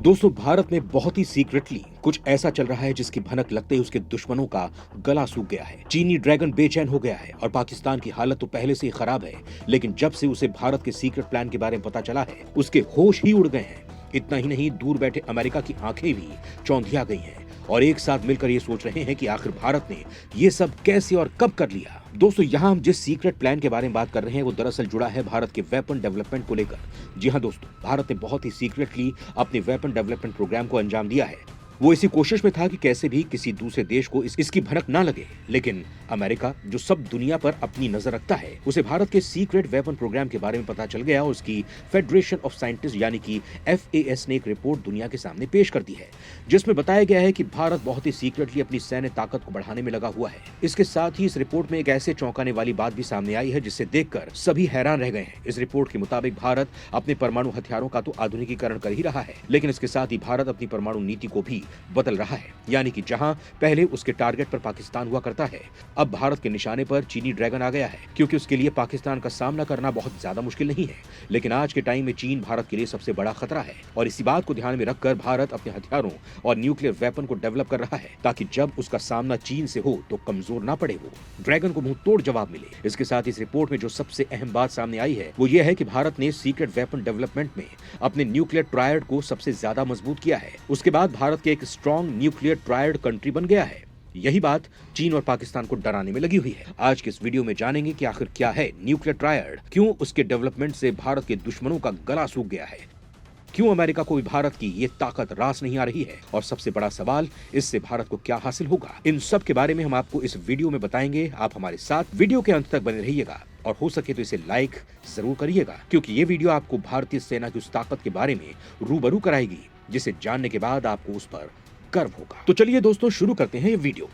दोस्तों, भारत में बहुत ही सीक्रेटली कुछ ऐसा चल रहा है जिसकी भनक लगते ही उसके दुश्मनों का गला सूख गया है। चीनी ड्रैगन बेचैन हो गया है और पाकिस्तान की हालत तो पहले से ही खराब है, लेकिन जब से उसे भारत के सीक्रेट प्लान के बारे में पता चला है, उसके होश ही उड़ गए हैं। इतना ही नहीं, दूर बैठे अमेरिका की आंखें भी चौंधिया गई हैं और एक साथ मिलकर ये सोच रहे हैं कि आखिर भारत ने ये सब कैसे और कब कर लिया। दोस्तों, यहाँ हम जिस सीक्रेट प्लान के बारे में बात कर रहे हैं वो दरअसल जुड़ा है भारत के वेपन डेवलपमेंट को लेकर। जी हाँ दोस्तों, भारत ने बहुत ही सीक्रेटली अपने वेपन डेवलपमेंट प्रोग्राम को अंजाम दिया है। वो इसी कोशिश में था कि कैसे भी किसी दूसरे देश को इसकी भनक ना लगे, लेकिन अमेरिका, जो सब दुनिया पर अपनी नजर रखता है, उसे भारत के सीक्रेट वेपन प्रोग्राम के बारे में पता चल गया और उसकी फेडरेशन ऑफ साइंटिस्ट यानी कि FAS ने एक रिपोर्ट दुनिया के सामने पेश कर दी है, जिसमें बताया गया है कि भारत बहुत ही सीक्रेटली अपनी सैन्य ताकत को बढ़ाने में लगा हुआ है। इसके साथ ही इस रिपोर्ट में एक ऐसे चौंकाने वाली बात भी सामने आई है जिसे देखकर सभी हैरान रह गए हैं। इस रिपोर्ट के मुताबिक भारत अपने परमाणु हथियारों का तो आधुनिकीकरण कर ही रहा है, लेकिन इसके साथ ही भारत अपनी परमाणु नीति को भी बदल रहा है। यानी कि जहां पहले उसके टारगेट पर पाकिस्तान हुआ करता है, अब भारत के निशाने पर चीनी ड्रैगन आ गया है, क्योंकि उसके लिए पाकिस्तान का सामना करना बहुत ज्यादा मुश्किल नहीं है। लेकिन आज के टाइम में चीन भारत के लिए सबसे बड़ा खतरा है और इसी बात को ध्यान में रखकर भारत अपने हथियारों और न्यूक्लियर वेपन को डेवलप कर रहा है, ताकि जब उसका सामना चीन से हो तो कमजोर ना पड़े, वो ड्रैगन को मुंह तोड़ जवाब मिले। इसके साथ इस रिपोर्ट में जो सबसे अहम बात सामने आई है वो ये है कि भारत ने सीक्रेट वेपन डेवलपमेंट में अपने न्यूक्लियर ट्रायड को सबसे ज्यादा मजबूत किया है। उसके बाद भारत के एक स्ट्रॉन्ग न्यूक्लियर ट्रायड कंट्री बन गया है। यही बात चीन और पाकिस्तान को डराने में लगी हुई है। आज के इस वीडियो में जानेंगे कि आखिर क्या है न्यूक्लियर ट्रायड, क्यों उसके डेवलपमेंट से भारत के दुश्मनों का गला सूख गया है, क्यों अमेरिका को भी भारत की ये ताकत रास नहीं आ रही है, और सबसे बड़ा सवाल, इससे भारत को क्या हासिल होगा। इन सब के बारे में हम आपको इस वीडियो में बताएंगे। आप हमारे साथ वीडियो के अंत तक बने रहिएगा और हो सके तो इसे लाइक जरूर करिएगा, क्योंकि ये वीडियो आपको भारतीय सेना की उस ताकत के बारे में रूबरू कराएगी जिसे जानने के बाद आपको उस पर गर्व होगा। तो चलिए दोस्तों, शुरू करते हैं ये वीडियो।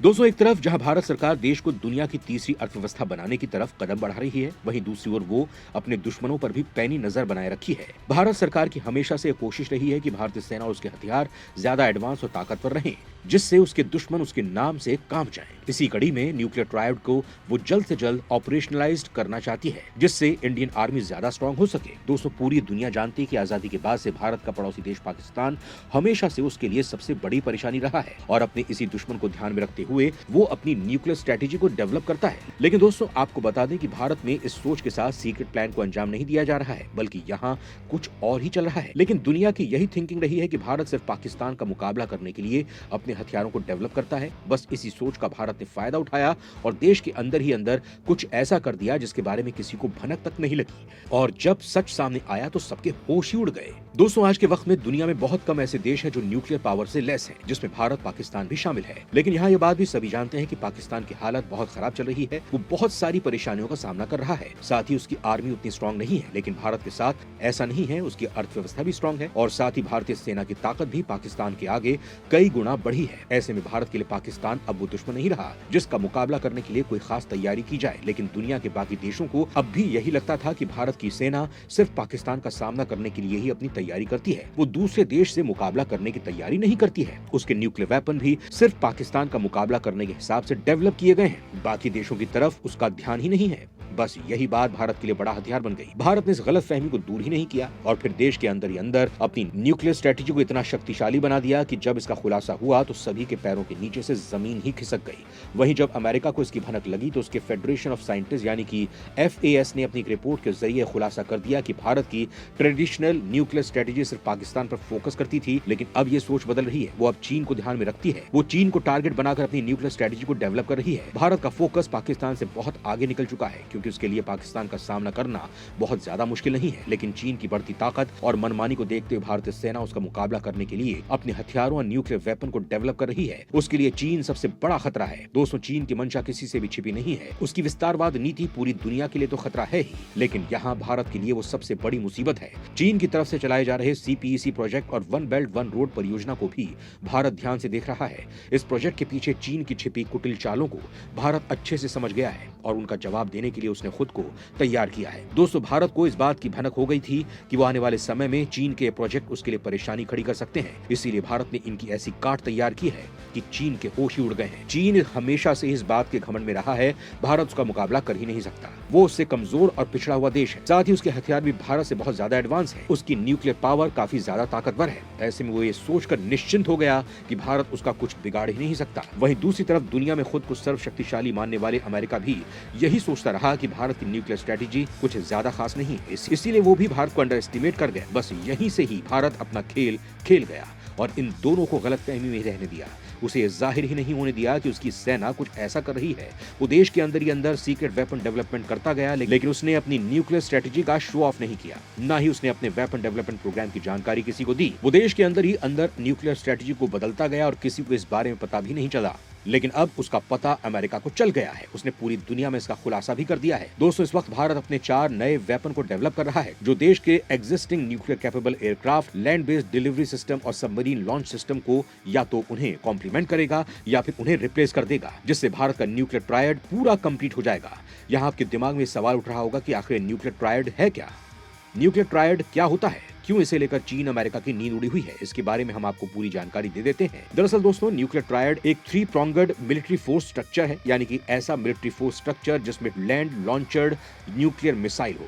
दोस्तों, एक तरफ जहां भारत सरकार देश को दुनिया की तीसरी अर्थव्यवस्था बनाने की तरफ कदम बढ़ा रही है, वहीं दूसरी ओर वो अपने दुश्मनों पर भी पैनी नजर बनाए रखी है। भारत सरकार की हमेशा से कोशिश रही है कि भारतीय सेना और उसके हथियार ज्यादा एडवांस और ताकतवर रहें, जिससे उसके दुश्मन उसके नाम से कांप जाएं। इसी कड़ी में न्यूक्लियर ट्रायड को वो जल्द से जल्द ऑपरेशनलाइज्ड करना चाहती है, जिससे इंडियन आर्मी ज्यादा स्ट्रांग हो सके। दोस्तों, पूरी दुनिया जानती है कि आजादी के बाद से भारत का पड़ोसी देश पाकिस्तान हमेशा से उसके लिए सबसे बड़ी परेशानी रहा है और अपने इसी दुश्मन को ध्यान में रखते हुए वो अपनी न्यूक्लियर स्ट्रेटेजी को डेवलप करता है। लेकिन दोस्तों, आपको बता दें कि भारत में इस सोच के साथ सीक्रेट प्लान को अंजाम नहीं दिया जा रहा है, बल्कि यहाँ कुछ और ही चल रहा है। लेकिन दुनिया की यही थिंकिंग रही है कि भारत सिर्फ पाकिस्तान का मुकाबला करने के लिए अपने हथियारों को डेवलप करता है। बस इसी सोच का भारत ने फायदा उठाया और देश के अंदर ही अंदर कुछ ऐसा कर दिया जिसके बारे में किसी को भनक तक नहीं लगी, और जब सच सामने आया तो सबके होश ही उड़ गए। दोस्तों, आज के वक्त में दुनिया में बहुत कम ऐसे देश हैं जो न्यूक्लियर पावर से लेस हैं, जिसमें भारत पाकिस्तान भी शामिल है। लेकिन यहाँ ये बात भी सभी जानते हैं कि पाकिस्तान की हालत बहुत खराब चल रही है। वो बहुत सारी परेशानियों का सामना कर रहा है। साथ ही उसकी आर्मी उतनी स्ट्रांग नहीं है, लेकिन भारत के साथ ऐसा नहीं है। उसकी अर्थव्यवस्था भी स्ट्रांग है और साथ ही भारतीय सेना की ताकत भी पाकिस्तान के आगे कई गुना बढ़ी है। ऐसे में भारत के लिए पाकिस्तान अब वो दुश्मन नहीं रहा जिसका मुकाबला करने के लिए कोई खास तैयारी की जाए। लेकिन दुनिया के बाकी देशों को अब भी यही लगता था कि भारत की सेना सिर्फ पाकिस्तान का सामना करने के लिए ही अपनी तैयारी करती है, वो दूसरे देश से मुकाबला करने की तैयारी नहीं करती है। उसके न्यूक्लियर वेपन भी सिर्फ पाकिस्तान का मुकाबला करने के हिसाब से डेवलप किए गए हैं, बाकी देशों की तरफ उसका ध्यान ही नहीं है। बस यही बात भारत के लिए बड़ा हथियार बन गई। भारत ने इस गलत फहमी को दूर ही नहीं किया और फिर देश के अंदर ही अंदर अपनी न्यूक्लियर स्ट्रेटेजी को इतना शक्तिशाली बना दिया कि जब इसका खुलासा हुआ तो सभी के पैरों के नीचे से जमीन ही खिसक गई। वहीं जब अमेरिका को इसकी भनक लगी तो उसके फेडरेशन ऑफ साइंटिस्ट यानी कि FAS ने अपनी एक रिपोर्ट के जरिए खुलासा कर दिया कि भारत की ट्रेडिशनल न्यूक्लियर स्ट्रेटेजी सिर्फ पाकिस्तान पर फोकस करती थी, लेकिन अब ये सोच बदल रही है। वो अब चीन को ध्यान में रखती है। वो चीन को टारगेट बनाकर अपनी न्यूक्लियर स्ट्रेटेजी को डेवलप कर रही है। भारत का फोकस पाकिस्तान से बहुत आगे निकल चुका है, क्योंकि उसके लिए पाकिस्तान का सामना करना बहुत ज्यादा मुश्किल नहीं है। लेकिन चीन की बढ़ती ताकत और मनमानी को देखते हुए भारतीय सेना उसका मुकाबला करने के लिए अपने हथियारों और न्यूक्लियर वेपन को डेवलप कर रही है। उसके लिए चीन सबसे बड़ा खतरा है। दोस्तों, चीन की मंशा किसी से भी छिपी नहीं है। उसकी विस्तारवाद नीति पूरी दुनिया के लिए तो खतरा है ही, लेकिन यहाँ भारत के लिए वो सबसे बड़ी मुसीबत है। चीन की तरफ से चलाए जा रहे CPEC प्रोजेक्ट और वन बेल्ट वन रोड परियोजना को भी भारत ध्यान से देख रहा है। इस प्रोजेक्ट के पीछे चीन की छिपी कुटिल चालों को भारत अच्छे से समझ गया है और उनका जवाब देने के लिए उसने खुद को तैयार किया है। दोस्तों, भारत को इस बात की भनक हो गई थी कि वो आने वाले समय में चीन के प्रोजेक्ट उसके लिए परेशानी खड़ी कर सकते हैं। इसीलिए भारत ने इनकी ऐसी काट तैयार की है कि चीन के होश ही उड़ गए हैं। चीन हमेशा से इस बात के घमंड में रहा है भारत उसका मुकाबला कर ही नहीं सकता। वो उससे कमजोर और पिछड़ा हुआ देश है। साथ ही उसके हथियार भी भारत से बहुत ज्यादा एडवांस है। उसकी न्यूक्लियर पावर काफी ज्यादा ताकतवर है। ऐसे में वो ये सोचकर निश्चिंत हो गया कि भारत उसका कुछ बिगाड़ ही नहीं सकता। वहीं दूसरी तरफ दुनिया में खुद को सर्वशक्तिशाली मानने वाले अमेरिका भी यही सोचता रहा कि भारत की न्यूक्लियर स्ट्रेटेजी कुछ ज्यादा खास नहीं है। इसीलिए वो भी भारत को अंडर एस्टिमेट कर गए। बस यहीं से ही भारत अपना खेल खेल गया और इन दोनों को गलतफहमी में रहने दिया। उसे जाहिर ही नहीं होने दिया कि उसकी सेना कुछ ऐसा कर रही है। वो देश के अंदर ही अंदर सीक्रेट वेपन डेवलपमेंट करता गया, लेकिन उसने अपनी न्यूक्लियर स्ट्रेटेजी का शो ऑफ नहीं किया। ना ही उसने अपने वेपन डेवलपमेंट प्रोग्राम की जानकारी किसी को दी। वो देश के अंदर ही अंदर न्यूक्लियर स्ट्रेटेजी को बदलता गया और किसी को इस बारे में पता भी नहीं चला। लेकिन अब उसका पता अमेरिका को चल गया है। उसने पूरी दुनिया में इसका खुलासा भी कर दिया है। दोस्तों, इस वक्त भारत अपने 4 नए वेपन को डेवलप कर रहा है जो देश के existing nuclear capable aircraft, land based delivery system और सबमरीन लॉन्च सिस्टम को या तो उन्हें कॉम्प्लीमेंट करेगा या फिर उन्हें रिप्लेस कर देगा, जिससे भारत का न्यूक्लियर ट्रायड पूरा कंप्लीट हो जाएगा। यहाँ आपके दिमाग में सवाल उठ रहा होगा कि आखिर न्यूक्लियर ट्रायड है क्या? न्यूक्लियर ट्रायड क्या होता है? क्यों इसे लेकर चीन अमेरिका की नींद उड़ी हुई है? इसके बारे में हम आपको पूरी जानकारी दे देते हैं। दरअसल दोस्तों, न्यूक्लियर ट्रायड एक 3 pronged मिलिट्री फोर्स स्ट्रक्चर है, यानी कि ऐसा मिलिट्री फोर्स स्ट्रक्चर जिसमें लैंड लॉन्चर्ड न्यूक्लियर मिसाइल हो।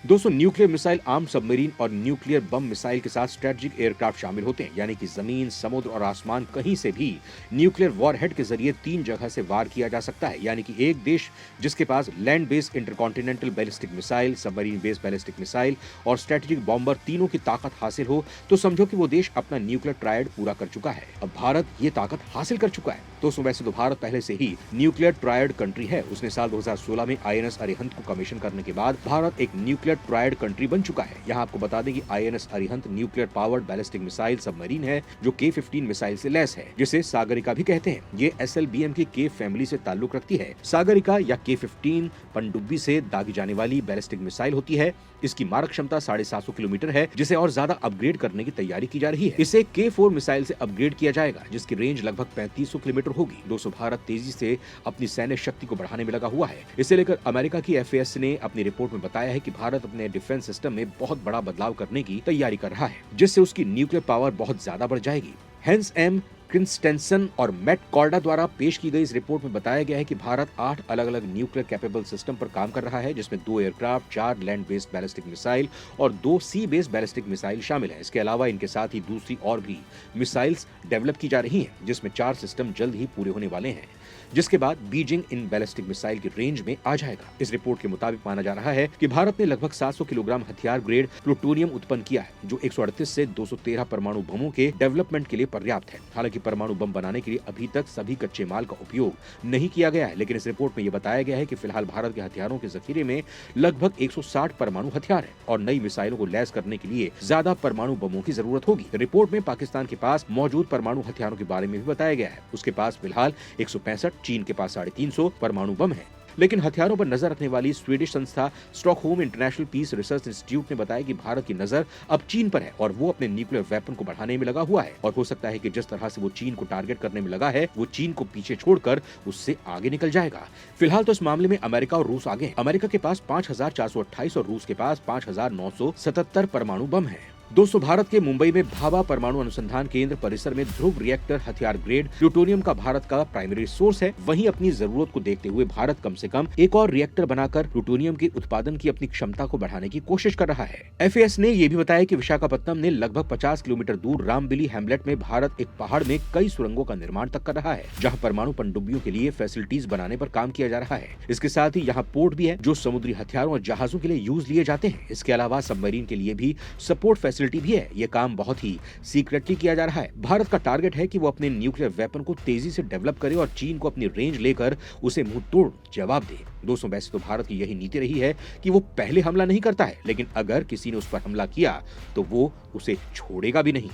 दोस्तों, न्यूक्लियर मिसाइल आर्म सबमरीन और न्यूक्लियर बम मिसाइल के साथ स्ट्रेटेजिक एयरक्राफ्ट शामिल होते हैं, यानी कि जमीन, समुद्र और आसमान कहीं से भी न्यूक्लियर वॉरहेड के जरिए 3 जगह से वार किया जा सकता है। यानी कि एक देश जिसके पास land based intercontinental ballistic missile, submarine based ballistic missile और स्ट्रेटेजिक बॉम्बर तीनों की ताकत हासिल हो तो समझो कि वो देश अपना न्यूक्लियर ट्रायड पूरा कर चुका है। अब भारत ये ताकत हासिल कर चुका है। दोस्तों, वैसे तो भारत पहले से ही न्यूक्लियर ट्रायड कंट्री है। उसने साल 2016 में INS अरिहंत को कमीशन करने के बाद भारत एक न्यूक्लियर ट्रायड कंट्री बन चुका है। यहाँ आपको बता दें कि INS Arihant nuclear powered ballistic missile submarine है जो K-15 मिसाइल से लैस है, जिसे सागरिका भी कहते हैं। ये SLBM की K फैमिली से ताल्लुक रखती है। सागरिका या K-15 पनडुब्बी से दागी जाने वाली बैलिस्टिक मिसाइल होती है। इसकी मारक क्षमता 750 किलोमीटर है, जिसे और ज्यादा अपग्रेड करने की तैयारी की जा रही है। इसे K4 मिसाइल से अपग्रेड किया जाएगा, जिसकी रेंज लगभग 3500 किलोमीटर होगी। दोस्तों, भारत तेजी से अपनी सैन्य शक्ति को बढ़ाने में लगा हुआ है। इसे लेकर अमेरिका की FAS ने अपनी रिपोर्ट में बताया है कि भारत अपने डिफेंस सिस्टम में बहुत बड़ा बदलाव करने की तैयारी कर रहा है, जिससे उसकी न्यूक्लियर पावर बहुत ज्यादा बढ़ जाएगी। हैंस एम क्रिस्टेंसन और मैट कॉर्डा द्वारा पेश की गई इस रिपोर्ट में बताया गया है कि भारत 8 अलग-अलग न्यूक्लियर कैपेबल सिस्टम पर काम कर रहा है, जिसमें 2 aircraft, 4 land based ballistic missile और 2 सी बेस्ड बैलिस्टिक मिसाइल शामिल है। इसके अलावा इनके साथ ही दूसरी और भी मिसाइल्स डेवलप की जा रही हैं, जिसमें 4 सिस्टम जल्द ही पूरे होने वाले हैं, जिसके बाद बीजिंग इन बैलिस्टिक मिसाइल की रेंज में आ जाएगा। इस रिपोर्ट के मुताबिक माना जा रहा है कि भारत ने लगभग 700 किलोग्राम हथियार ग्रेड प्लूटोनियम उत्पन्न किया है, जो 138 से 213 परमाणु बमों के डेवलपमेंट के लिए पर्याप्त है। हालांकि परमाणु बम बनाने के लिए अभी तक सभी कच्चे माल का उपयोग नहीं किया गया है, लेकिन इस रिपोर्ट में यह बताया गया है कि फिलहाल भारत के हथियारों के जखीरे में लगभग 160 परमाणु हथियार है और नई मिसाइलों को लैस करने के लिए ज्यादा परमाणु बमों की जरूरत होगी। रिपोर्ट में पाकिस्तान के पास मौजूद परमाणु हथियारों के बारे में भी बताया गया है। उसके पास फिलहाल 165, चीन के पास 350 परमाणु बम है। लेकिन हथियारों पर नजर रखने वाली स्वीडिश संस्था Stockholm International Peace Research Institute ने बताया कि भारत की नजर अब चीन पर है और वो अपने न्यूक्लियर वेपन को बढ़ाने में लगा हुआ है। और हो सकता है कि जिस तरह से वो चीन को टारगेट करने में लगा है, वो चीन को पीछे छोड़कर उससे आगे निकल जाएगा। फिलहाल तो इस मामले में अमेरिका और रूस आगे हैं। अमेरिका के पास 5428 और रूस के पास 5977 परमाणु बम है। दोस्तों, भारत के मुंबई में भाभा परमाणु अनुसंधान केंद्र परिसर में ध्रुव रिएक्टर हथियार ग्रेड प्लूटोनियम का भारत का प्राइमरी सोर्स है। वहीं अपनी जरूरत को देखते हुए भारत कम से कम एक और रिएक्टर बनाकर प्लूटोनियम के उत्पादन की अपनी क्षमता को बढ़ाने की कोशिश कर रहा है। FAS ने यह भी बताया कि विशाखापत्तनम ने लगभग 50 किलोमीटर दूर रामबिली हैमलेट में भारत एक पहाड़ में कई सुरंगों का निर्माण तक कर रहा है, जहाँ परमाणु पनडुब्बियों के लिए फैसिलिटीज बनाने पर काम किया जा रहा है। इसके साथ ही यहाँ पोर्ट भी है, जो समुद्री हथियारों और जहाजों के लिए यूज लिए जाते हैं। इसके अलावा सबमरीन के लिए भी सपोर्ट फैसिलिटी भी है। ये काम बहुत ही सीक्रेटली किया जा रहा है। भारत का टारगेट है कि वो अपने न्यूक्लियर वेपन को तेजी से डेवलप करे और चीन को अपनी रेंज लेकर उसे मुंह तोड़ जवाब दे। दोस्तों, वैसे तो भारत की यही नीति रही है कि वो पहले हमला नहीं करता है, लेकिन अगर किसी ने उस पर हमला किया तो वो उसे छोड़ेगा भी नहीं।